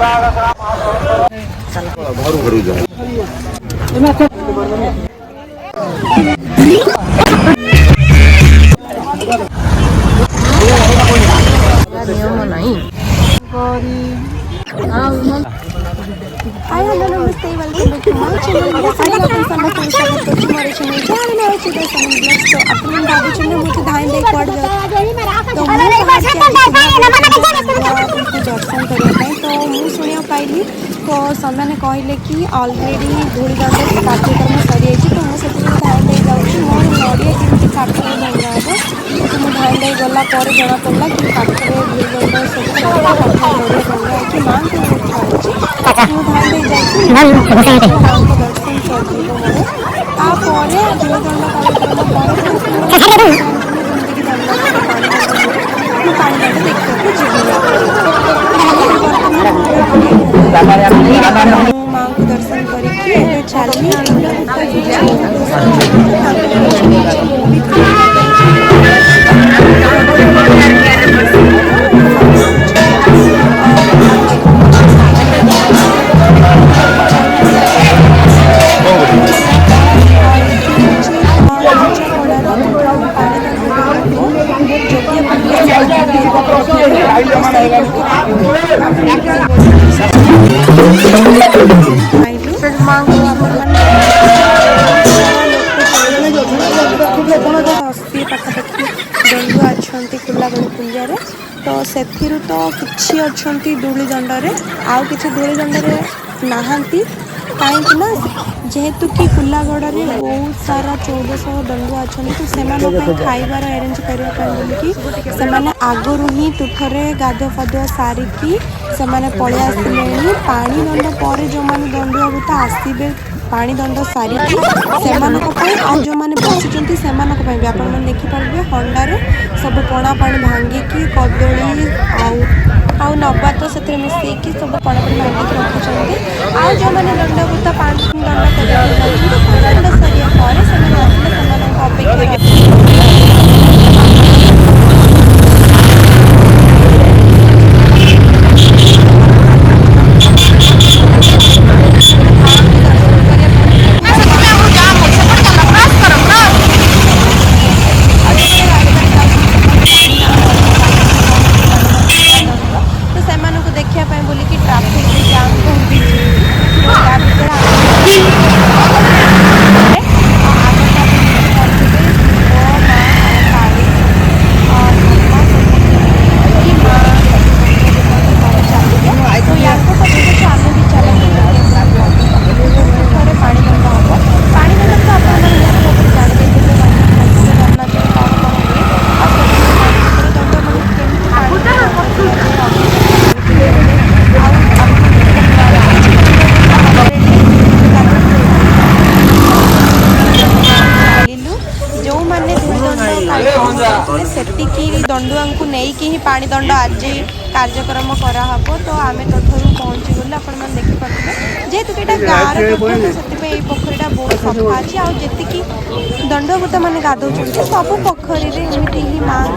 नियम नहीं। Hi hello नमस्ते welcome back to my channel मेरा सारा अपन समस्त स्वागत करछि मोर चैनल जान में अछि द सम ब्लॉग्स तो अपन बाबू चैनल मुझे धान दे कोड तो दर्शन करबा तो मु सुनिया पाइली तो समान कहले कि ऑलरेडी धूड़ी दंड कार्यक्रम सरी अछि तो मु से धान दे जाउछि मोर नडिया केमति काटले भंगा हो तो मु धान दे गला पर जणा पड़ला कि काटले धूड़ी दंड सब नडिया भंगा कि मां को खाउछि मु धान दे जाइछि मां को दर्शन करबो मोर आ परे धूड़ी दंड कार्यक्रम मां को दर्शन करके चली दंडु अच्छी कुलागुड़ी पुंजार तो से तो किसी अच्छा धूली दंडे आउ कि धूली दंडे नहांती कहीं जेहेतु कि कुलागड़ में बहुत सारा 1400 दंडुआ अच्छा तो से खाइबार अरेंज करने आगुरी ही तुठरे गाधुआ फाधुआ सारिकी से पलि आसिले पानी दंड पर जो मैंने दंडुआ भूत आसबे पानी दंड सारिकी से जो मैंने बसी से आपने देखिपारे हंडारे सब पणा पानी भांगिकी कदली आउ नबा तो से मिसेकी सब पणा पानी भांगिकी रखुंट आ जो मैंने दंडभूत पानी दंड कर दंड सरिया पर अपेक्षा दंडुआ को लेकिन ही पानी दंड आज कार्यक्रम कराहब तो आम तथरू पहुँची गलु आप देखिपे जेहेतु यहाँ गाँव से पोखरीटा बहुत सफा अच्छी आती दंडभूत मैंने गाधौ सब पोखरी एमती ही माँ तो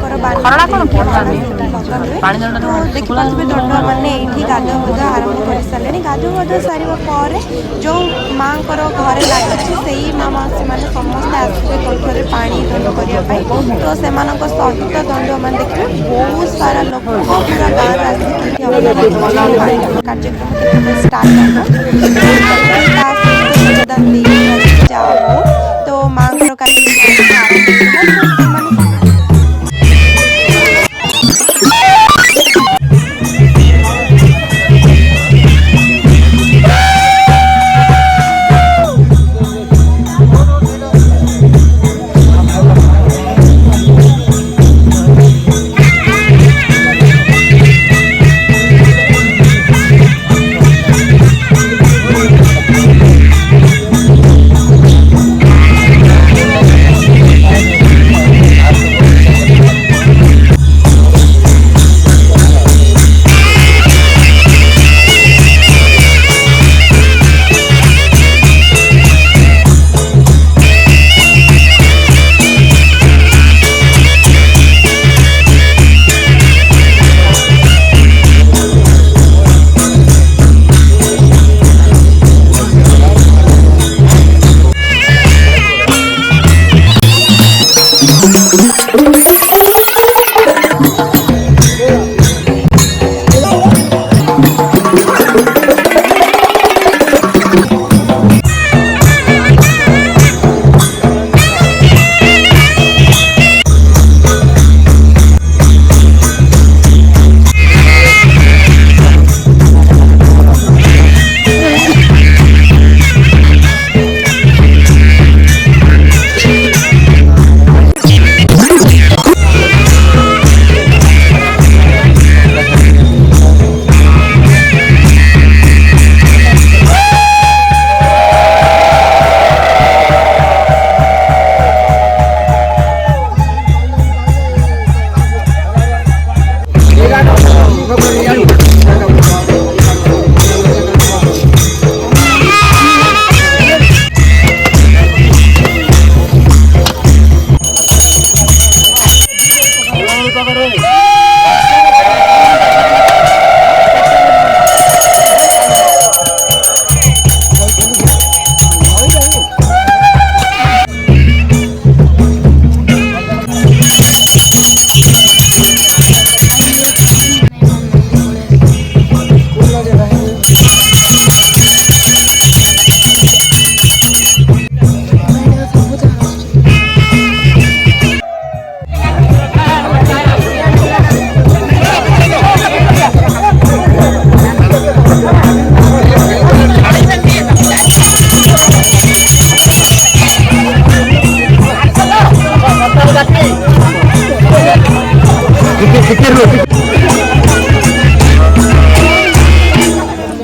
देखिपे दंडुआ मैंने ये गाधुआ गाधुआ आरंभ कर सारे गाधुआ गाधुआ सारे जो माँ घर लगी से माँ से समस्ते आसवे कंठरे पानी दंड करने तो से सहित दंडुआ मैंने देखिए बहुत सारा लोक पूरा गाँव कार्यक्रम स्टार्ट जाओ तो माँ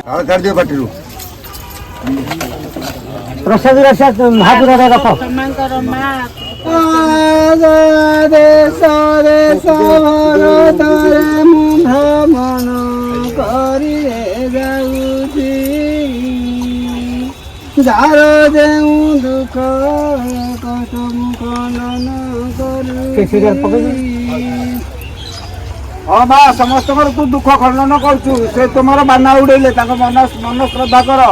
कर दियो पाटिरू प्रसाद रसाद महापुर रख देश देश भरतरे मु भ्रमण करि जाऊची जार देऊ दुख कष्ट खनन करू हाँ बा समस्त तू दुख खंडन करछु से तुम बाना उड़ेले मन श्रद्धा कर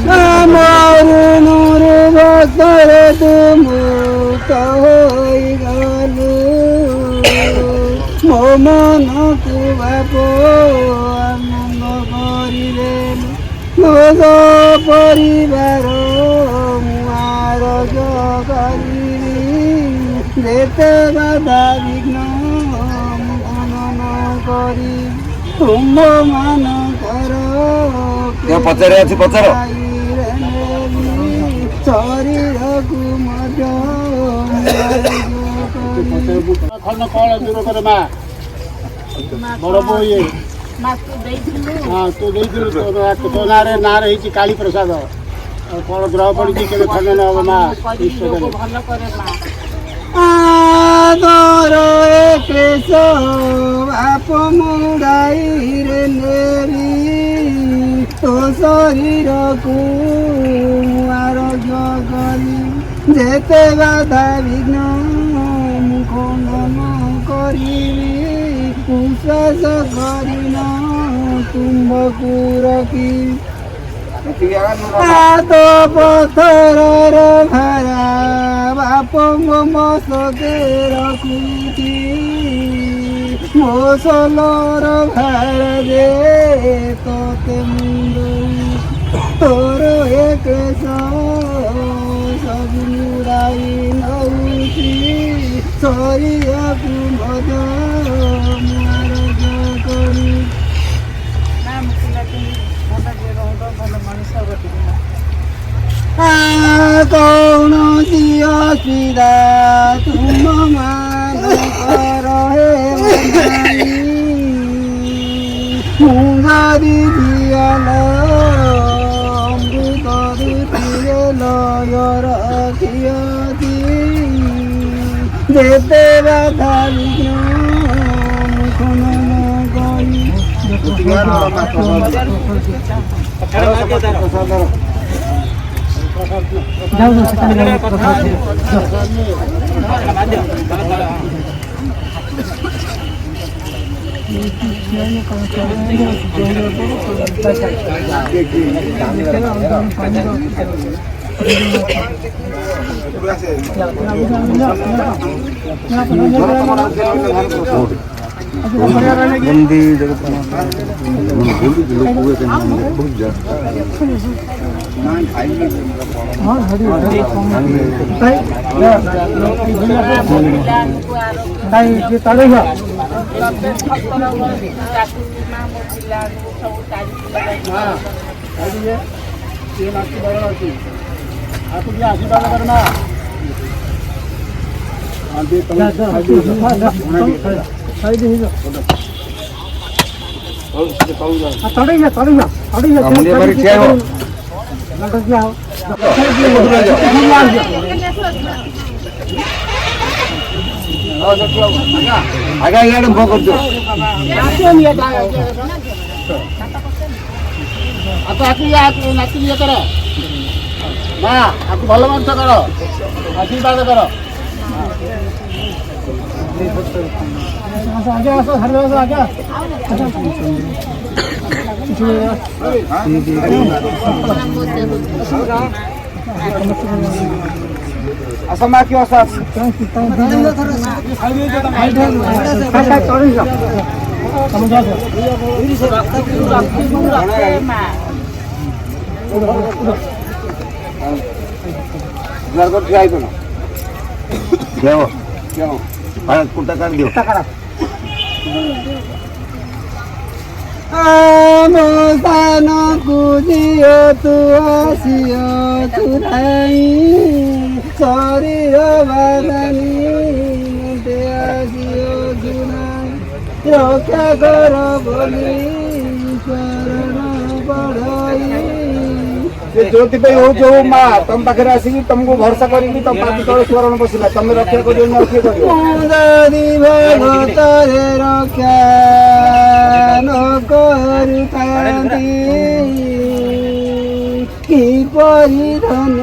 तम मन भक्तरे तुम गलु मो मन को बाप आनंद करिले मोर परिवार मुआर करी जेते बाधा विघ्न मनन करी तुम मान कर पचारे अछि पचार शरीरକୁ ମଧ୍ୟ ଖଣ୍ଡ କଳ ଦୂର କରେ ମା ବଡ଼ ବୋଉ ଇଏ ହଁ ତୁ ଦେଇଥିଲୁ ତୋ ନାଁରେ ହେଇଛି କାଳୀ ପ୍ରସାଦ କଳ ଗ୍ରହ ପଡ଼ିଛି କେବେ ଖଣ୍ଡନ ହବ ମା ଆଦର କେଶ ବାପ ମୁଣ୍ଡାଇରେ ନେବି तो शरीर को आरोग्य करी जेते बाधा विघ्न खंडन करी विश्वास करिन तुम्बकु रखी तो पथर भारा बाप मसके रखुची मोसलर भार दे तोते मुंडू तोर एक सब मुराई नौची शरीरକୁ ମଧ୍ୟ ମାର୍ଗ କରି କୌଣସି ଅସୁବିଧା ତୁମ ମାନଙ୍କର ମୁଙ୍ଗରି ଦିଆଲ ଅମୃତରୁ ତିରେ ଲୟ ରଖିଅଛି ଯେତେ ବାଧା ବିଘ୍ନ ଖନନ କରି बंदी आगे इधर भोग कर दो नाची कर माँ आपको भल मंच कर आशीर्वाद कर आगे आस आगे असमा क्यों साथ कुटा काट दियो आमोसान कुजियो तु आसियो तुराई शरीर बादानी मुटे आसियो जुनाई रक्षा कर बोली शरण बढ़ाई से ज्योति पे हो जो मां तुम पाखरे आसी तुमको भरोसा करी तुम पाती तले स्वरण बसिला तुम रक्षा करियो न रक्षा करियो मुदारी भगतरे रक्षा न करू कांती की परिधन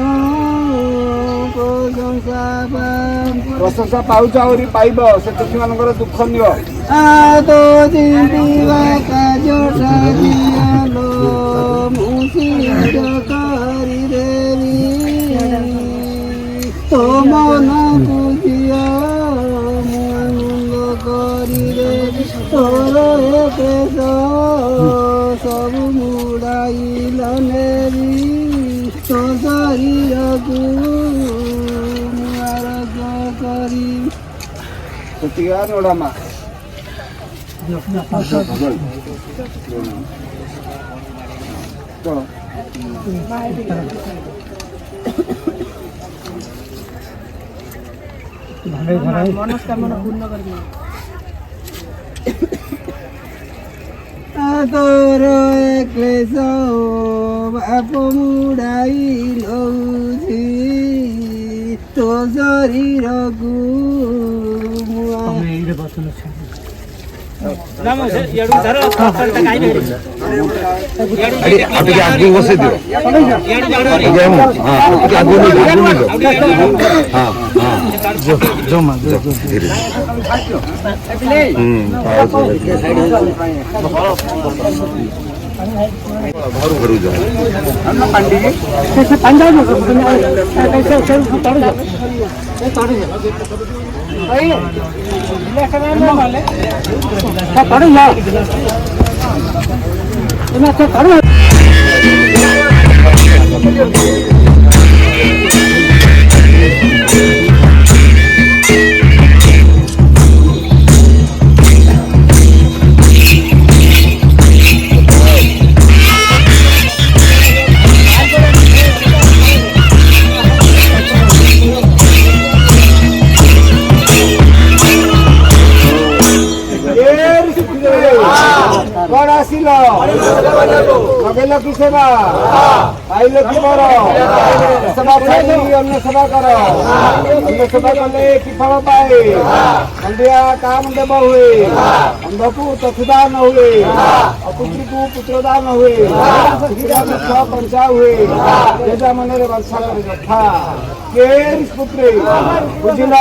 प्रशंसा पाउछ आउरी पाइब से तुसी मानकर दुख नियो आ तो जिंदीवा काजो सादियालो मुसी करी देवी तो मन बुझिया मुंड करी देवी तोर देश सब मुड़ाइल नेवी तो शरीरकू करी सतिया नोडा मा तो मनस्कामना पूर्ण करदियो तोर क्लेश बाप मुड़ाई लौछि तो शरीरकू अभी आगे बसे दियो हां हां जो मा धीरे घर करू जा हम पंडी से पंजा जो कैसे तोड़ जा तोड़ जा भाई लेकर आने वाले तोड़ जा इतना तो तोड़ कौन आसिल लगेल कि सेवा पाइल कि बर सेवा छाड़ी अन्न सेवा कर अन्न सेवा कले कि फल पाए खंडिया काम देव हुए अंधकू चक्षुदान हुए अपुत्री को पुत्रदान हुए पंचा हुए जेजा मन वर्षा कर रखा पुत्री बुझिल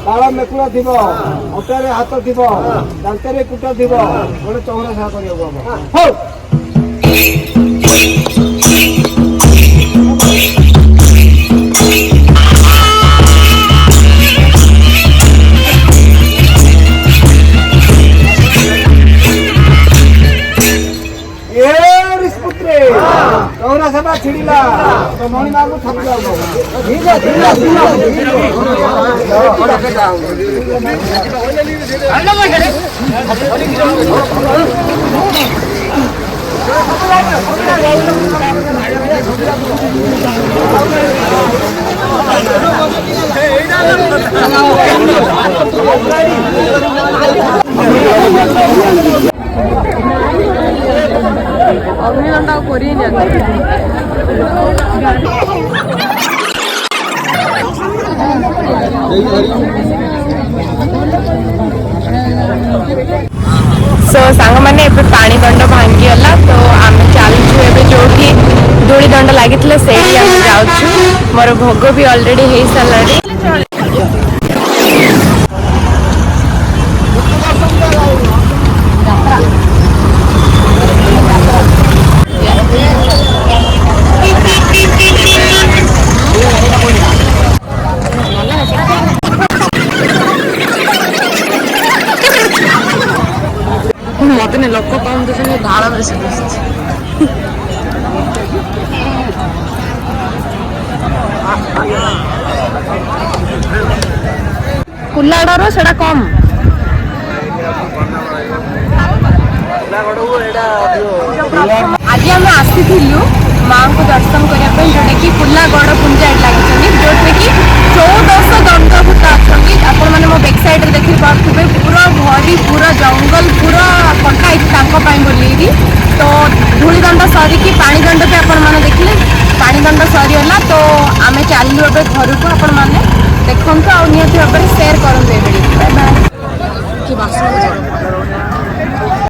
ताल मेकुड़ा थी अटारे हाथ थी दांतरे कुट थी गोटे चौरा साहा कर चौरा सभा छिड़िला तो मणिमा को थक जाओ ଅଗ୍ନିଦଣ୍ଡ କରି सो सांग मैंने ए पानी दंड भांगीगला तो आम चलुचु ए जो धूली दंड लगी से जाऊँ मोर भोग भी ऑलरेडी हो सारे मत लोक कम धाड़ बेस କୁଲାଗଡ଼ର ସେଟା କମ୍। ଆଜି ଆମେ ଆସିଥିଲୁ ମାଙ୍କୁ ଦର୍ଶନ କରିବା ପାଇଁ, ଯୋଉଟାକି କୁଲାଗଡ଼ ପୁଞ୍ଜାଟ ଲାଗିଛନ୍ତି, ଯୋଉଥିରେ କି 1400 ଦଣ୍ଡଭୂତ ଅଛନ୍ତି। ଆପଣମାନେ ମୋ ବେକ୍ ସାଇଡରେ ଦେଖିପାରୁଥିବେ, ପୁରା ଭରି ପୁରା ଜଙ୍ଗଲ ପୁରା କଟା ହେଇଛି ତାଙ୍କ ପାଇଁ ବୋଲିକି। ତ ଧୂଳିଦଣ୍ଡ ସରିକି ପାଣିଦଣ୍ଡ ବି ଆପଣମାନେ ଦେଖିଲେ, ପାଣିଦଣ୍ଡ ସରିଗଲା। ତ ଆମେ ଚାଲିଲୁ ଏବେ ଘରକୁ। ଆପଣମାନେ ଦେଖନ୍ତୁ ଆଉ ନିହାତି ଭାବରେ ସେୟାର କରନ୍ତୁ ଏ ଭିଡ଼ିଓ। Bye bye. କି ବାସ